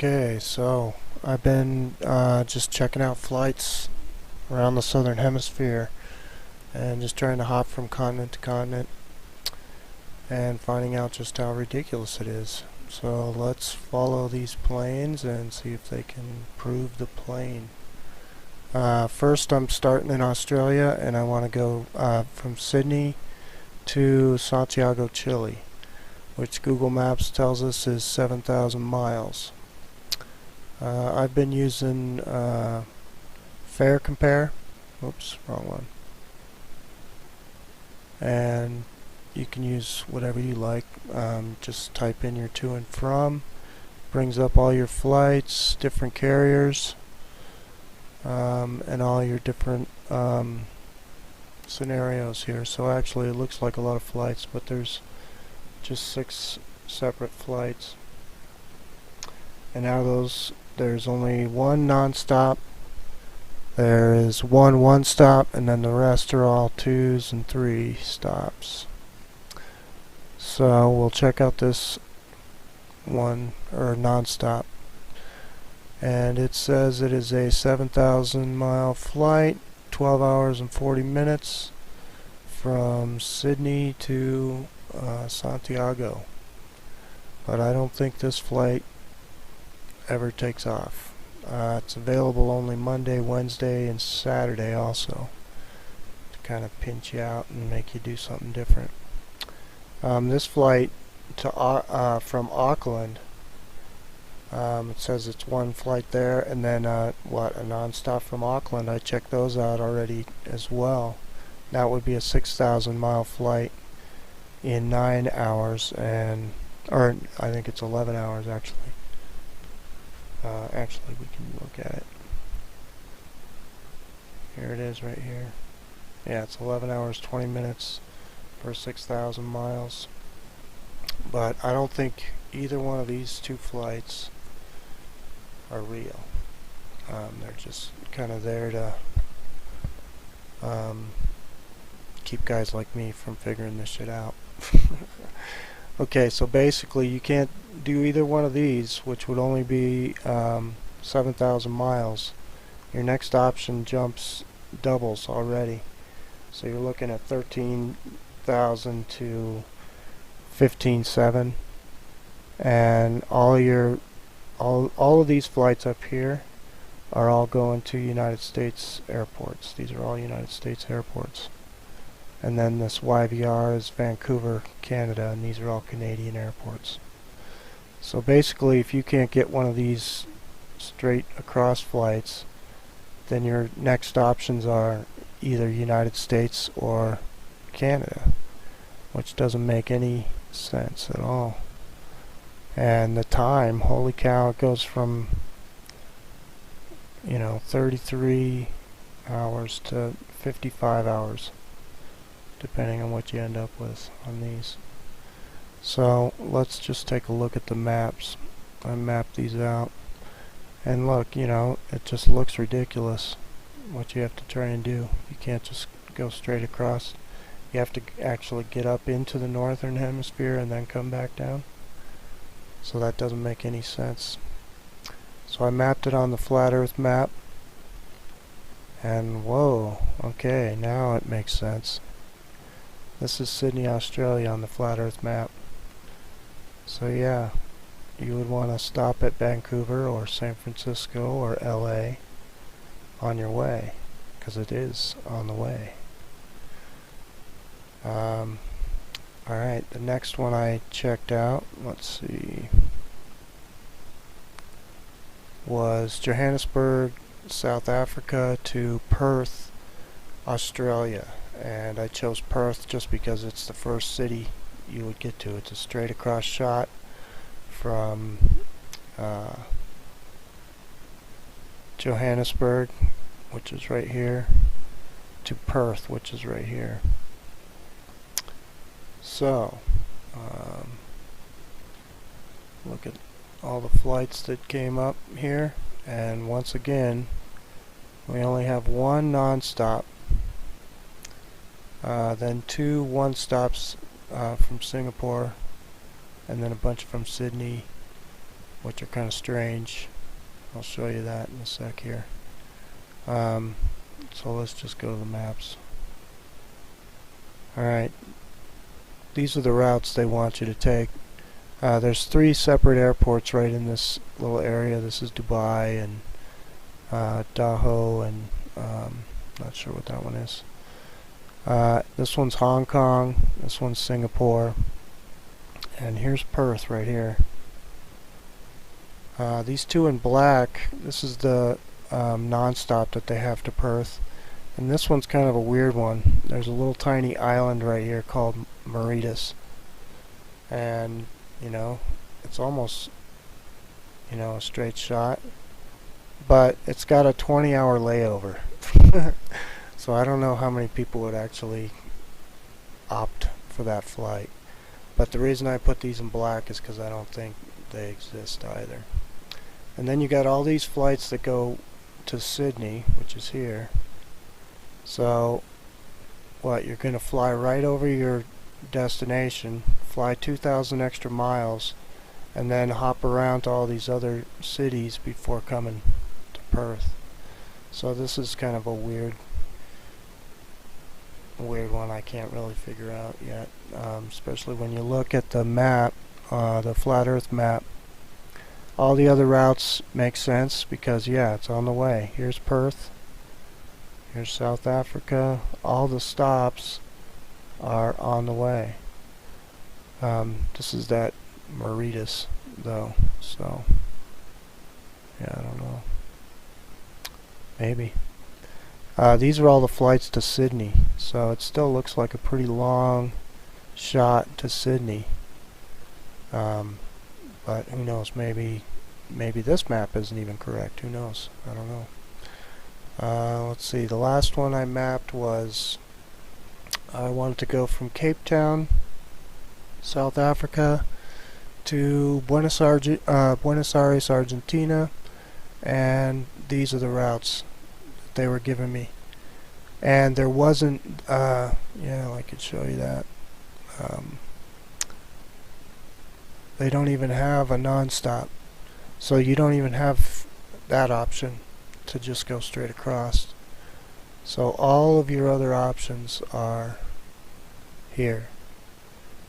Okay, so I've been just checking out flights around the southern hemisphere and just trying to hop from continent to continent and finding out just how ridiculous it is. So let's follow these planes and see if they can prove the plane. First, I'm starting in Australia and I want to go from Sydney to Santiago, Chile, which Google Maps tells us is 7,000 miles. I've been using Fare Compare. Oops, wrong one. And you can use whatever you like. Just type in your to and from. Brings up all your flights, different carriers, and all your different scenarios here. So actually it looks like a lot of flights, but there's just 6 separate flights. And out of those, there's only one non-stop, there is one stop, and then the rest are all 2s and 3 stops. So we'll check out this one, or non-stop. And it says it is a 7,000 mile flight, 12 hours and 40 minutes from Sydney to Santiago. But I don't think this flight ever takes off. It's available only Monday, Wednesday, and Saturday also, to kind of pinch you out and make you do something different. This flight to from Auckland, it says it's one flight there, and then a non-stop from Auckland. I checked those out already as well. That would be a 6,000 mile flight in 9 hours, or I think it's 11 hours actually. Actually, we can look at it. Here it is right here. Yeah, it's 11 hours 20 minutes for 6,000 miles. But I don't think either one of these two flights are real. They're just kind of there to keep guys like me from figuring this shit out. Okay, so basically you can't do either one of these, which would only be 7,000 miles. Your next option doubles already. So you're looking at 13,000 to 15,700, and all of these flights up here are all going to United States airports. These are all United States airports. And then this YVR is Vancouver, Canada, and these are all Canadian airports. So basically, if you can't get one of these straight across flights, then your next options are either United States or Canada, which doesn't make any sense at all. And the time, holy cow, it goes from 33 hours to 55 hours. Depending on what you end up with on these. So let's just take a look at the maps. I mapped these out, and look, it just looks ridiculous what you have to try and do. You can't just go straight across. You have to actually get up into the northern hemisphere and then come back down. So that doesn't make any sense. So I mapped it on the flat earth map, and whoa, okay, now it makes sense. This is Sydney, Australia on the flat earth map. So yeah, you would want to stop at Vancouver or San Francisco or LA on your way, because it is on the way. Alright, the next one I checked out, let's see, was Johannesburg, South Africa to Perth, Australia. And I chose Perth just because it's the first city you would get to. It's a straight across shot from Johannesburg, which is right here, to Perth, which is right here. So look at all the flights that came up here, and once again we only have one non-stop, then 2 one-stops from Singapore, and then a bunch from Sydney which are kind of strange. I'll show you that in a sec here. So let's just go to the maps. Alright, these are the routes they want you to take. There's 3 separate airports right in this little area. This is Dubai and Daho and not sure what that one is. This one's Hong Kong, this one's Singapore, and here's Perth right here. These 2 in black, this is the non-stop that they have to Perth, and this one's kind of a weird one. There's a little tiny island right here called Mauritius, and you know, it's almost, you know, a straight shot, but it's got a 20-hour layover. So I don't know how many people would actually opt for that flight. But the reason I put these in black is because I don't think they exist either. And then you got all these flights that go to Sydney, which is here. So what, you're going to fly right over your destination, fly 2,000 extra miles, and then hop around to all these other cities before coming to Perth. So this is kind of a weird one I can't really figure out yet, especially when you look at the map, the flat earth map. All the other routes make sense because yeah, it's on the way. Here's Perth, here's South Africa, all the stops are on the way. This is that Mauritius though, so yeah, I don't know, maybe. These are all the flights to Sydney, so it still looks like a pretty long shot to Sydney. But who knows, maybe this map isn't even correct, who knows, I don't know. Let's see, the last one I mapped was, I wanted to go from Cape Town, South Africa, to Buenos Aires, Argentina, and these are the routes they were giving me. And there wasn't, yeah, I could show you that. They don't even have a non-stop, so you don't even have that option to just go straight across. So all of your other options are here.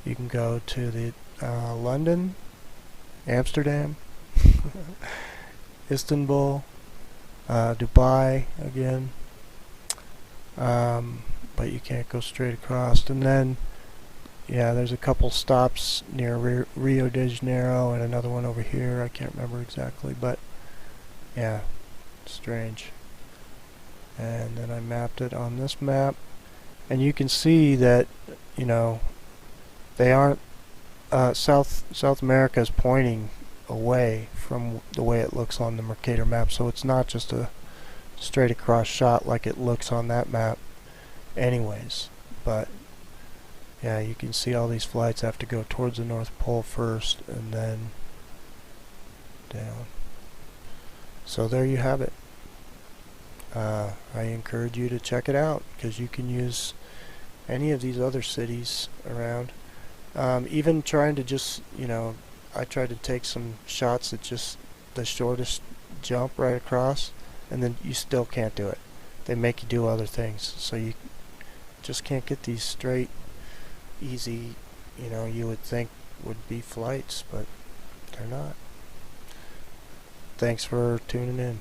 You can go to the London, Amsterdam, Istanbul, Dubai again, but you can't go straight across. And then yeah, there's a couple stops near Rio de Janeiro and another one over here, I can't remember exactly, but yeah, strange. And then I mapped it on this map, and you can see that, you know, they aren't, South America is pointing away from the way it looks on the Mercator map, so it's not just a straight across shot like it looks on that map anyways. But yeah, you can see all these flights have to go towards the North Pole first and then down. So there you have it. I encourage you to check it out, because you can use any of these other cities around. Even trying to just, you know, I tried to take some shots at just the shortest jump right across, and then you still can't do it. They make you do other things, so you just can't get these straight, easy, you know, you would think would be flights, but they're not. Thanks for tuning in.